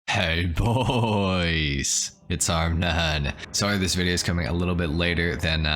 Hey boys, it's HarmNone. Sorry this video is coming a little bit later than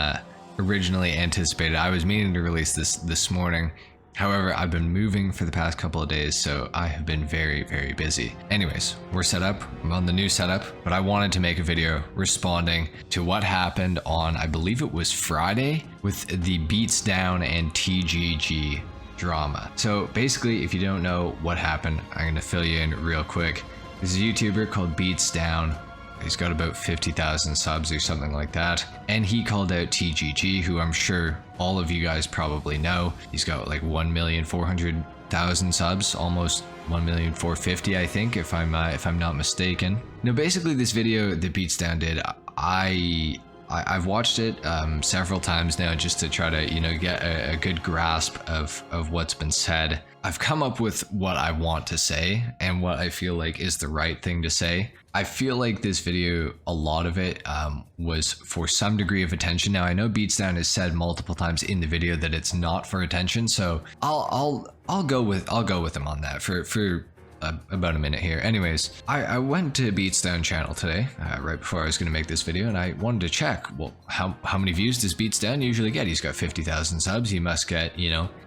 originally anticipated. I was meaning to release this morning. However, I've been moving for the past couple of days, so I have been very busy. Anyways, we're set up. I'm on the new setup, but I wanted to make a video responding to what happened on, I believe it was Friday, with the Beats Down and TGG drama. So basically, if you don't know what happened, I'm gonna fill you in real quick. There's a YouTuber called Beats Down. He's got about 50,000 subs or something like that. And he called out TGG, who I'm sure all of you guys probably know. He's got like 1,400,000 subs, almost 1,450,000, I think, if I'm not mistaken. Now, basically, this video that Beats Down did, I've watched it several times now just to try to, get a good grasp of what's been said. I've come up with what I want to say and what I feel like is the right thing to say. I feel like this video, a lot of it was for some degree of attention. Now I know Beats Down has said multiple times in the video that it's not for attention, so I'll go with him on that for about a minute here. Anyways, I went to Beats Down channel today, right before I was going to make this video, and I wanted to check, well, how many views does Beats Down usually get? He's got 50,000 subs. He must get,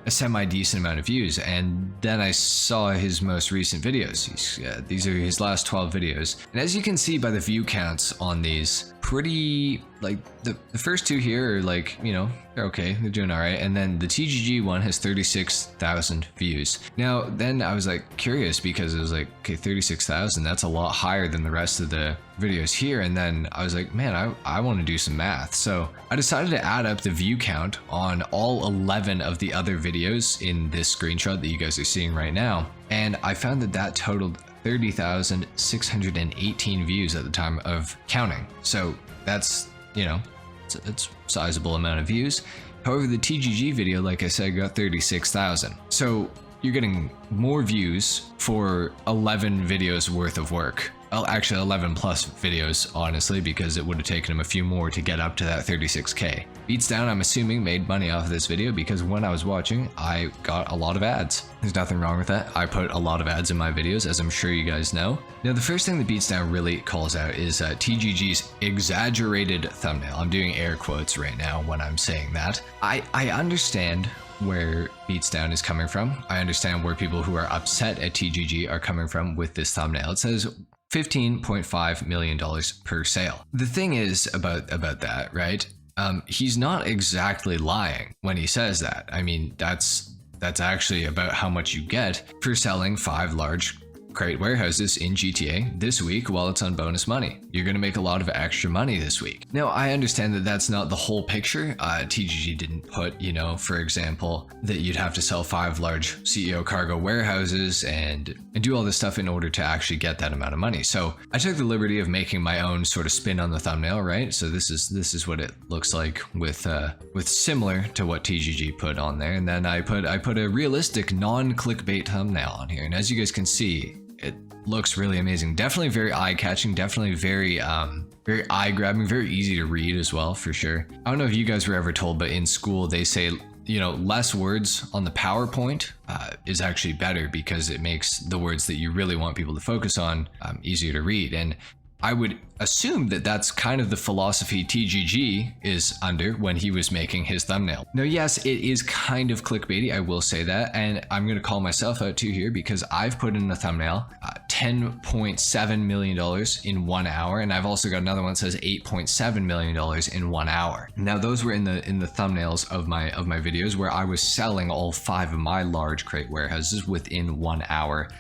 a semi-decent amount of views. And then I saw his most recent videos. These are his last 12 videos. And as you can see by the view counts on these, pretty, like, the first two here are like, they're okay, they're doing all right. And then the TGG one has 36,000 views. Now, then I was like curious because it was like, okay, 36,000, that's a lot higher than the rest of the videos here. And then I was like, man, I want to do some math. So I decided to add up the view count on all 11 of the other videos in this screenshot that you guys are seeing right now. And I found that totaled 30,618 views at the time of counting. So that's, it's a sizable amount of views. However, the TGG video, like I said, got 36,000. So you're getting more views for 11 videos worth of work. Well, actually 11 plus videos, honestly, because it would have taken him a few more to get up to that 36K. Beats Down, I'm assuming, made money off of this video because when I was watching, I got a lot of ads. There's nothing wrong with that. I put a lot of ads in my videos, as I'm sure you guys know. Now, the first thing that Beats Down really calls out is TGG's exaggerated thumbnail. I'm doing air quotes right now when I'm saying that. I understand where Beats Down is coming from. I understand where people who are upset at TGG are coming from with this thumbnail. It says $15.5 million per sale. The thing is about that, right? He's not exactly lying when he says that. I mean, that's actually about how much you get for selling 5 large crate warehouses in GTA this week while it's on bonus money. You're going to make a lot of extra money this week. Now, I understand that that's not the whole picture. TGG didn't put, for example, that you'd have to sell 5 large CEO cargo warehouses and do all this stuff in order to actually get that amount of money. So I took the liberty of making my own sort of spin on the thumbnail, right? So this is what it looks like with similar to what TGG put on there. And then I put a realistic non-clickbait thumbnail on here. And as you guys can see, it looks really amazing. Definitely very eye-catching, definitely very eye-grabbing, very easy to read as well, for sure. I don't know if you guys were ever told, but in school they say, less words on the PowerPoint is actually better because it makes the words that you really want people to focus on easier to read. And I would assume that that's kind of the philosophy TGG is under when he was making his thumbnail. Now, yes, it is kind of clickbaity, I will say that, and I'm going to call myself out too here because I've put in a thumbnail, $10.7 million in 1 hour, and I've also got another one that says $8.7 million in 1 hour. Now, those were in the thumbnails of my videos where I was selling all 5 of my large crate warehouses within 1 hour.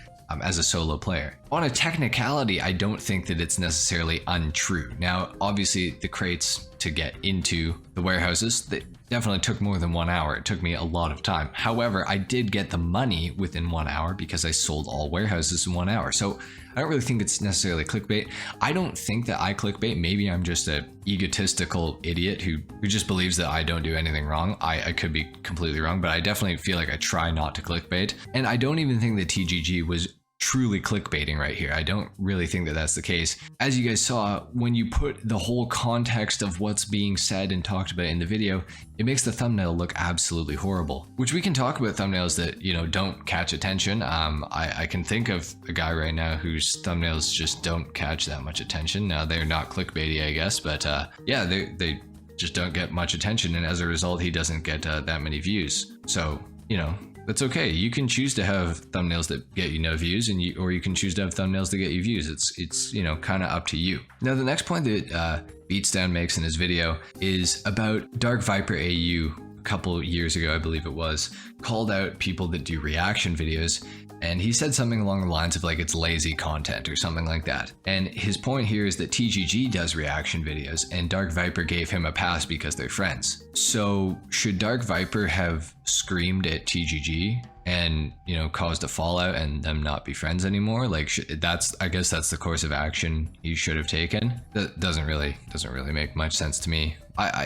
As a solo player. On a technicality, I don't think that it's necessarily untrue. Now, obviously, the crates to get into the warehouses, they definitely took more than 1 hour. It took me a lot of time. However, I did get the money within 1 hour because I sold all warehouses in 1 hour. So I don't really think it's necessarily clickbait. I don't think that I clickbait. Maybe I'm just an egotistical idiot who just believes that I don't do anything wrong. I could be completely wrong, but I definitely feel like I try not to clickbait. And I don't even think that TGG was truly clickbaiting right here. I don't really think that that's the case. As you guys saw, when you put the whole context of what's being said and talked about in the video, it makes the thumbnail look absolutely horrible. Which we can talk about thumbnails that, you know, don't catch attention. I can think of a guy right now whose thumbnails just don't catch that much attention. Now, they're not clickbaity, I guess, but yeah, they just don't get much attention, and as a result, he doesn't get that many views. So, you know, that's okay. You can choose to have thumbnails that get you no views, or you can choose to have thumbnails that get you views. It's you know, kind of up to you. Now, the next point that Beatsdown makes in his video is about Dark Viper AU. A couple years ago, I believe it was, called out people that do reaction videos, and he said something along the lines of like it's lazy content or something like that. And his point here is that TGG does reaction videos and Dark Viper gave him a pass because they're friends. So should Dark Viper have screamed at TGG and, you know, caused a fallout and them not be friends anymore? Like, I guess that's the course of action he should have taken. That doesn't really make much sense to me.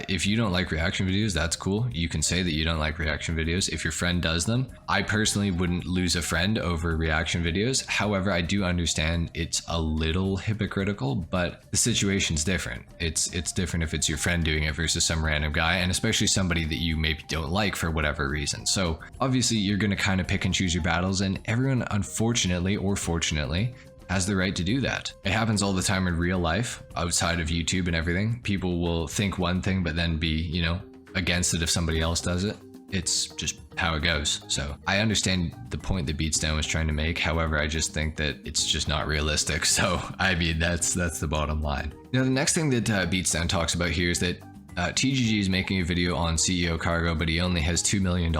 If you don't like reaction videos, that's cool. You can say that you don't like reaction videos if your friend does them. I personally wouldn't lose a friend over reaction videos. However, I do understand it's a little hypocritical, but the situation's different. It's different if it's your friend doing it versus some random guy, and especially somebody that you maybe don't like for whatever reason. So obviously you're going to kind of pick and choose your battles, and everyone, unfortunately or fortunately, has the right to do that. It happens all the time in real life, outside of YouTube and everything. People will think one thing but then be, you know, against it if somebody else does it. It's just how it goes. So I understand the point that Beatsdown was trying to make. However, I just think that it's just not realistic. So I mean, that's the bottom line. Now, the next thing that Beatsdown talks about here is that TGG is making a video on CEO Cargo, but he only has $2 million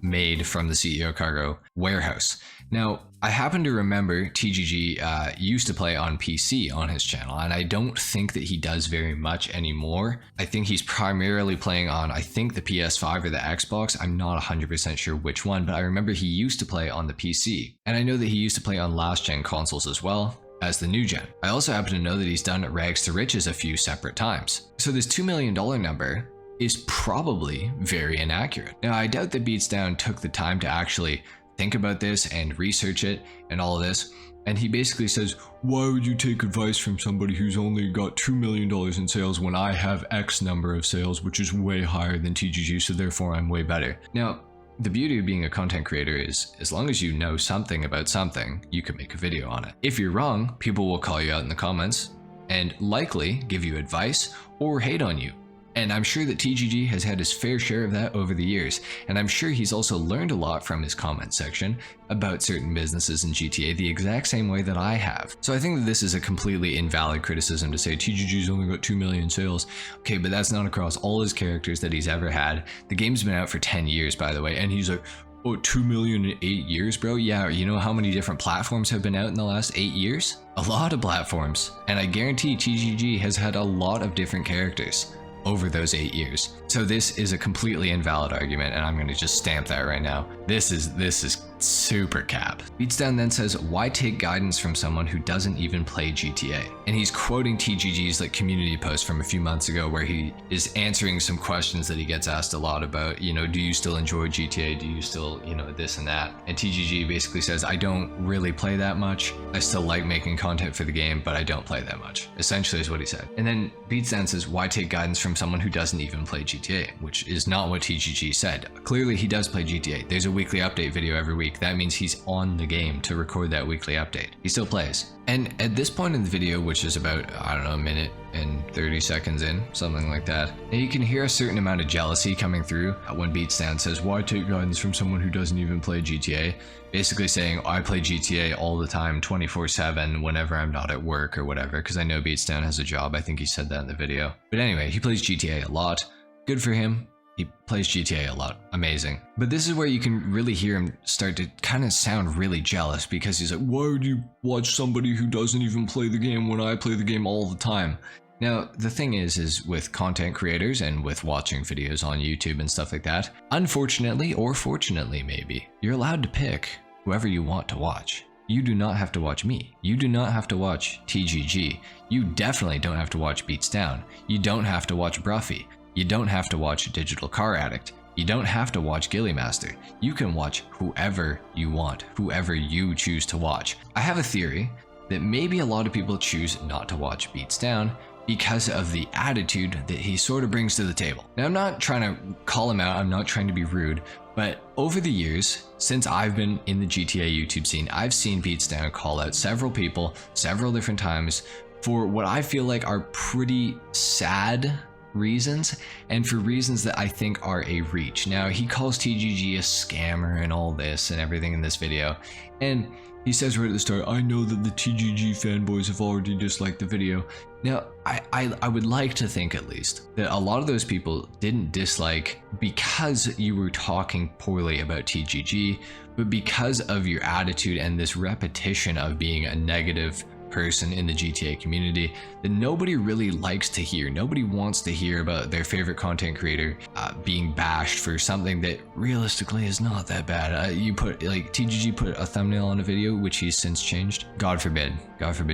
made from the CEO Cargo warehouse. Now, I happen to remember TGG used to play on PC on his channel, and I don't think that he does very much anymore. I think he's primarily playing on, I think, the PS5 or the Xbox. I'm not 100% sure which one, but I remember he used to play on the PC. And I know that he used to play on last-gen consoles as well as the new gen. I also happen to know that he's done Rags to Riches a few separate times. So this $2 million number is probably very inaccurate. Now, I doubt that Beatsdown took the time to actually think about this and research it and all of this. And he basically says, why would you take advice from somebody who's only got $2 million in sales when I have X number of sales, which is way higher than TGG, so therefore I'm way better. Now, the beauty of being a content creator is, as long as you know something about something, you can make a video on it. If you're wrong, people will call you out in the comments and likely give you advice or hate on you. And I'm sure that TGG has had his fair share of that over the years, and I'm sure he's also learned a lot from his comment section about certain businesses in GTA the exact same way that I have. So I think that this is a completely invalid criticism to say TGG's only got 2 million sales. Okay, but that's not across all his characters that he's ever had. The game's been out for 10 years, by the way, and he's like, oh, 2 million in 8 years, bro? Yeah, you know how many different platforms have been out in the last 8 years? A lot of platforms. And I guarantee TGG has had a lot of different characters over those 8 years. So this is a completely invalid argument, and I'm going to just stamp that right now. This is super cap. Beatsdown then says, why take guidance from someone who doesn't even play GTA? And he's quoting TGG's like community post from a few months ago where he is answering some questions that he gets asked a lot about, you know, do you still enjoy GTA? Do you still, you know, this and that? And TGG basically says, I don't really play that much. I still like making content for the game, but I don't play that much. Essentially is what he said. And then Beatsdown says, why take guidance from someone who doesn't even play GTA? Which is not what TGG said. Clearly he does play GTA. There's a weekly update video every week. That means he's on the game to record that weekly update. He still plays. And at this point in the video, which is about, I don't know, a minute and 30 seconds in, something like that, and you can hear a certain amount of jealousy coming through when Beatsdown says, why take guidance from someone who doesn't even play GTA? Basically saying, I play GTA all the time, 24/7, whenever I'm not at work or whatever, because I know Beatsdown has a job. I think he said that in the video. But anyway, he plays GTA a lot. Good for him. He plays GTA a lot. Amazing. But this is where you can really hear him start to kind of sound really jealous, because he's like, why would you watch somebody who doesn't even play the game when I play the game all the time? Now, the thing is with content creators and with watching videos on YouTube and stuff like that, unfortunately, or fortunately maybe, you're allowed to pick whoever you want to watch. You do not have to watch me. You do not have to watch TGG. You definitely don't have to watch Beatsdown. You don't have to watch Bruffy. You don't have to watch Digital Car Addict. You don't have to watch Ghillie Master. You can watch whoever you want, whoever you choose to watch. I have a theory that maybe a lot of people choose not to watch Beats Down because of the attitude that he sort of brings to the table. Now, I'm not trying to call him out, I'm not trying to be rude, but over the years, since I've been in the GTA YouTube scene, I've seen Beats Down call out several people, several different times, for what I feel like are pretty sad reasons, and for reasons that I think are a reach. Now, he calls TGG a scammer and all this and everything in this video, and he says right at the start, I know that the TGG fanboys have already disliked the video. Now, I would like to think at least that a lot of those people didn't dislike because you were talking poorly about TGG, but because of your attitude and this repetition of being a negative person in the GTA community that nobody really likes to hear. Nobody wants to hear about their favorite content creator being bashed for something that realistically is not that bad. You put, like, TGG put a thumbnail on a video which he's since changed. God forbid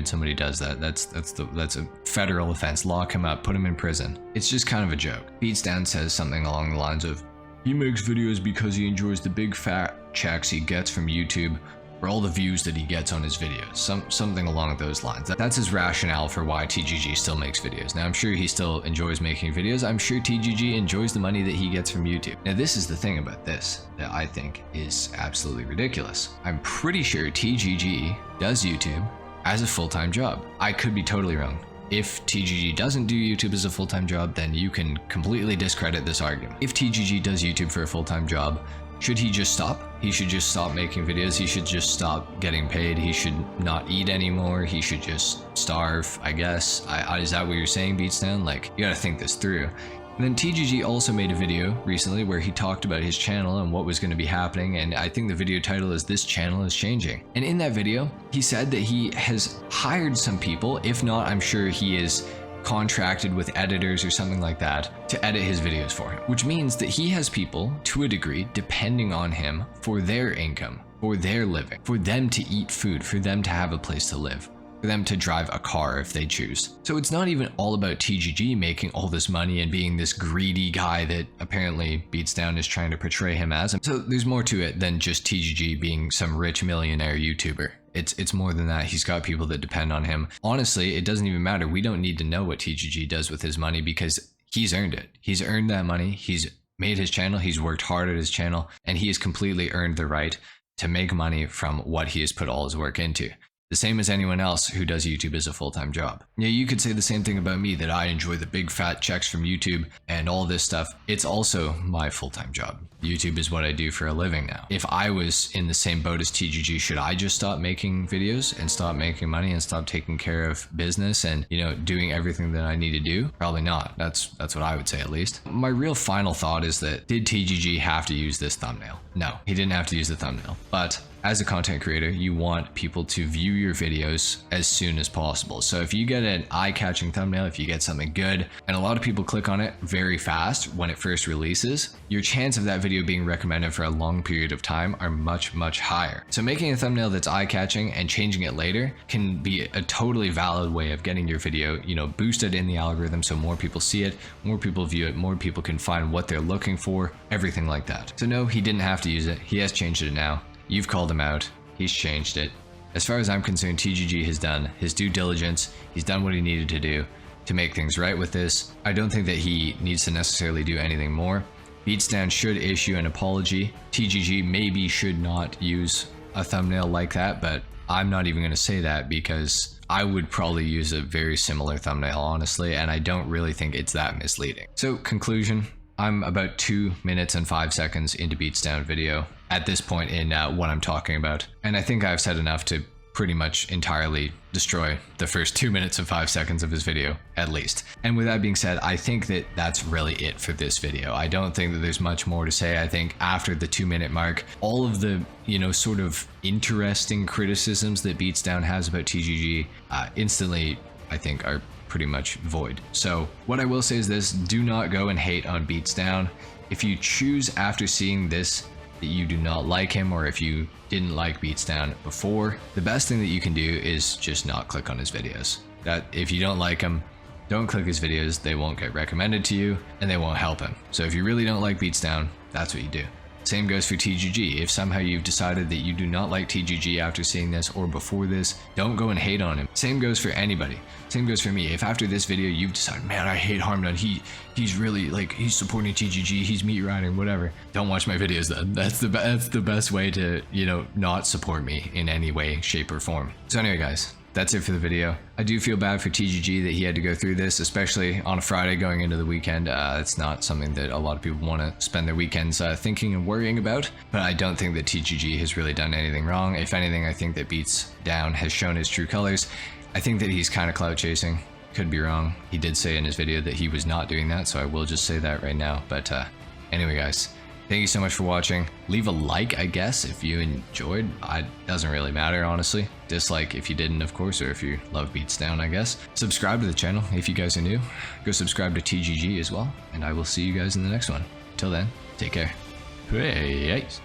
somebody does that. That's a federal offense. Lock him up, put him in prison. It's just kind of a joke. Beats Down says something along the lines of, he makes videos because he enjoys the big fat checks he gets from YouTube, or all the views that he gets on his videos, something along those lines. That's his rationale for why TGG still makes videos. Now, I'm sure he still enjoys making videos. I'm sure TGG enjoys the money that he gets from YouTube. Now, this is the thing about this that I think is absolutely ridiculous. I'm pretty sure TGG does YouTube as a full-time job. I could be totally wrong. If TGG doesn't do YouTube as a full-time job, then you can completely discredit this argument. If TGG does YouTube for a full-time job, should he just stop? He should just stop making videos. He should just stop getting paid. He should not eat anymore. He should just starve, I guess. Is that what you're saying, Beats Down? Like, you gotta think this through. And then TGG also made a video recently where he talked about his channel and what was going to be happening, and I think the video title is "This Channel is Changing." And in that video, he said that he has hired some people, if not, I'm sure he is contracted with editors or something like that to edit his videos for him, which means that he has people to a degree depending on him for their income, for their living, for them to eat food, for them to have a place to live, for them to drive a car if they choose. So it's not even all about TGG making all this money and being this greedy guy that apparently Beats Down is trying to portray him as. So there's more to it than just TGG being some rich millionaire YouTuber. It's more than that. He's got people that depend on him. Honestly, it doesn't even matter. We don't need to know what TGG does with his money because he's earned it. He's earned that money. He's made his channel. He's worked hard at his channel, and he has completely earned the right to make money from what he has put all his work into. The same as anyone else who does YouTube as a full-time job. Yeah, you could say the same thing about me, that I enjoy the big fat checks from YouTube and all this stuff. It's also my full-time job. YouTube is what I do for a living now. If I was in the same boat as TGG, should I just stop making videos and stop making money and stop taking care of business and, you know, doing everything that I need to do? Probably not. That's what I would say, at least. My real final thought is that, did TGG have to use this thumbnail? No, he didn't have to use the thumbnail. But as a content creator, you want people to view your videos as soon as possible. So if you get an eye-catching thumbnail, if you get something good, and a lot of people click on it very fast when it first releases, your chance of that video being recommended for a long period of time are much, much higher. So making a thumbnail that's eye-catching and changing it later can be a totally valid way of getting your video, you know, boosted in the algorithm so more people see it, more people view it, more people can find what they're looking for, everything like that. So no, he didn't have to use it. He has changed it now. You've called him out. He's changed it. As far as I'm concerned, TGG has done his due diligence. He's done what he needed to do to make things right with this. I don't think that he needs to necessarily do anything more. Beats Down should issue an apology. TGG maybe should not use a thumbnail like that, but I'm not even going to say that because I would probably use a very similar thumbnail, honestly, and I don't really think it's that misleading. So, conclusion. I'm about 2 minutes and 5 seconds into Beats Down video at this point in what I'm talking about. And I think I've said enough to pretty much entirely destroy the first 2 minutes and 5 seconds of his video, at least. And with that being said, I think that that's really it for this video. I don't think that there's much more to say. I think after the 2 minute mark, all of the, you know, sort of interesting criticisms that Beats Down has about TGG instantly, I think, are pretty much void. So what I will say is this: do not go and hate on Beats Down. If you choose after seeing this that you do not like him, or if you didn't like Beats Down before, the best thing that you can do is just not click on his videos. That if you don't like him, don't click his videos. They won't get recommended to you and they won't help him. So if you really don't like beats down, that's what you do. Same goes for TGG. If somehow you've decided that you do not like TGG after seeing this or before this, don't go and hate on him. Same goes for anybody. Same goes for me. If after this video you've decided, man, I hate HarmNone, he's really like, he's supporting TGG, he's meat riding, whatever, don't watch my videos then. That's the best way to, you know, not support me in any way, shape, or form. So anyway, guys, that's it for the video. I do feel bad for TGG that he had to go through this, especially on a Friday going into the weekend. It's not something that a lot of people want to spend their weekends thinking and worrying about, but I don't think that TGG has really done anything wrong. If anything, I think that Beats Down has shown his true colors. I think that he's kind of clout chasing. Could be wrong. He did say in his video that he was not doing that, so I will just say that right now. But anyway, guys, thank you so much for watching. Leave a like, I guess, if you enjoyed. It doesn't really matter, honestly. Dislike if you didn't, of course, or if you love Beats Down, I guess. Subscribe to the channel if you guys are new. Go subscribe to TGG as well, and I will see you guys in the next one. Till then, take care. Peace.